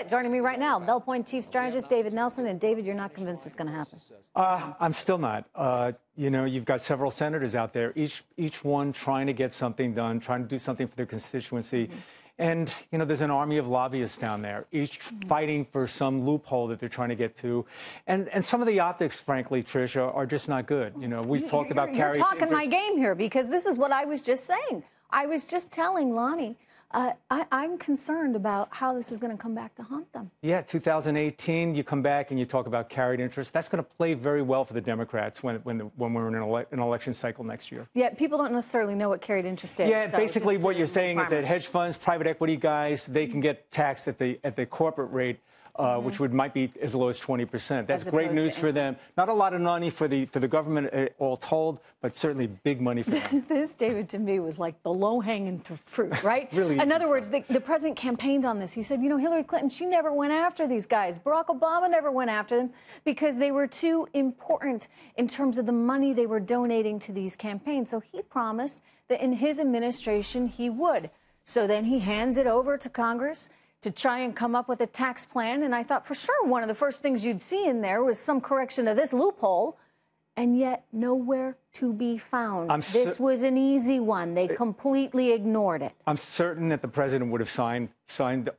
Joining me right now, Belpointe Chief Strategist David Nelson. And David, you're not convinced it's going to happen. I'm still not. You've got several senators out there, each one trying to get something done, trying to do something for their constituency. And, there's an army of lobbyists down there, each fighting for some loophole that they're trying to get to. And some of the optics, frankly, Tricia, are just not good. We've talked about carried You're talking interest. my game here, because this is what I was just saying. I was just telling Lonnie, I'm concerned about how this is going to come back to haunt them. Yeah, 2018, you come back and you talk about carried interest. That's going to play very well for the Democrats when we're in an election cycle next year. Yeah, people don't necessarily know what carried interest is. Yeah, so basically what you're saying is that hedge funds, private equity guys, they can get taxed at the corporate rate, which might be as low as 20%. That's great news for them. Not a lot of money for the government all told, but certainly big money for them. This, David, to me was like the low-hanging fruit, right? Really. In other words, the president campaigned on this. He said, Hillary Clinton, she never went after these guys. Barack Obama never went after them because they were too important in terms of the money they were donating to these campaigns. So he promised that in his administration he would. So then he hands it over to Congress to try and come up with a tax plan. And I thought for sure one of the first things you'd see in there was some correction of this loophole, and yet nowhere to be found. This was an easy one. They completely ignored it. I'm certain that the president would have signed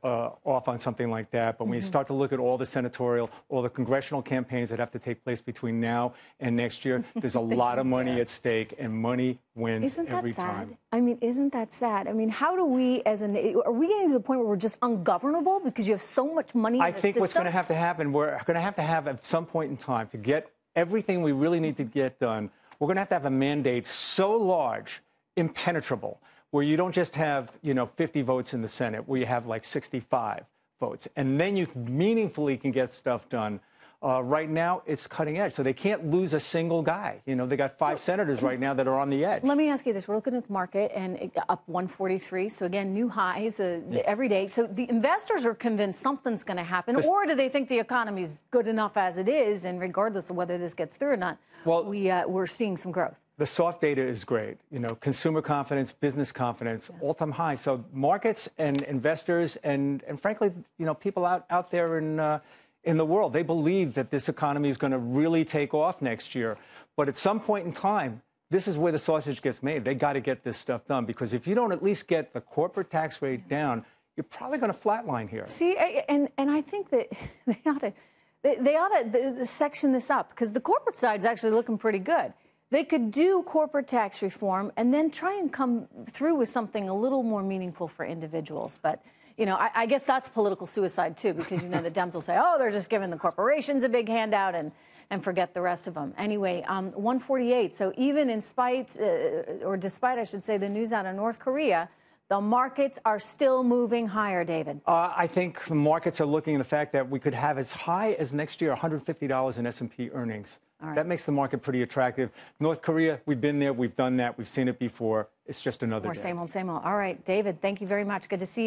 off on something like that. But when you start to look at all the congressional campaigns that have to take place between now and next year, there's a lot of money at stake, and money wins every time. I mean, isn't that sad? I mean, how do we, are we getting to the point where we're just ungovernable because you have so much money in the system? I think what's going to have to happen, we're going to have at some point in time to get everything we really need to get done. We're going to have a mandate so large, impenetrable, where you don't just have, 50 votes in the Senate, where you have like 65 votes. And then you meaningfully can get stuff done. Right now, it's cutting edge. So they can't lose a single guy. They got 5 senators right now that are on the edge. Let me ask you this. We're looking at the market and up 143. So, again, new highs every day. So the investors are convinced something's going to happen. Or do they think the economy is good enough as it is, and regardless of whether this gets through or not, we're seeing some growth? The soft data is great. Consumer confidence, business confidence, all-time high. So markets and investors and frankly, people out there in the world, they believe that this economy is going to really take off next year. But at some point in time, this is where the sausage gets made. They got to get this stuff done, because if you don't at least get the corporate tax rate down, you're probably going to flatline here. See, and I think that they ought to section this up, because the corporate side is actually looking pretty good. They could do corporate tax reform and then try and come through with something a little more meaningful for individuals. But I guess that's political suicide, too, because, the Dems will say, oh, they're just giving the corporations a big handout and forget the rest of them. Anyway, 148. So even in spite, or despite, I should say, the news out of North Korea, the markets are still moving higher, David. I think the markets are looking at the fact that we could have as high as next year $150 in S&P earnings. Right. That makes the market pretty attractive. North Korea, we've been there, we've done that, we've seen it before. It's just another day. Same old, same old. All right, David, thank you very much. Good to see you.